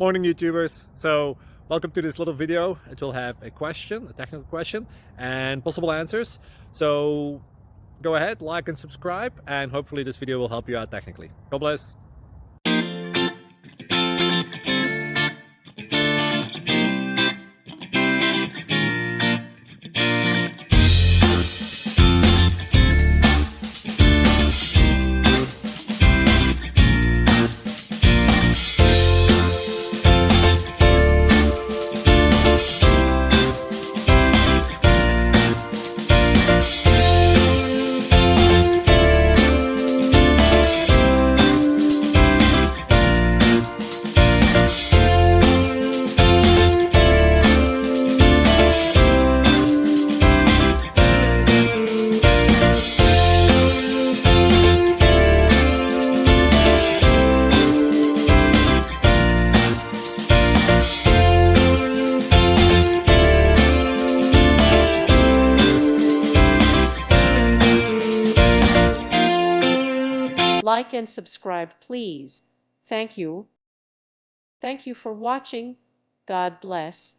Morning, YouTubers. So welcome to this little video. It will have a question, a technical question, and possible answers. So go ahead, like and subscribe, and hopefully this video will help you out technically. God bless. Like and subscribe, please. Thank you. Thank you for watching. God bless.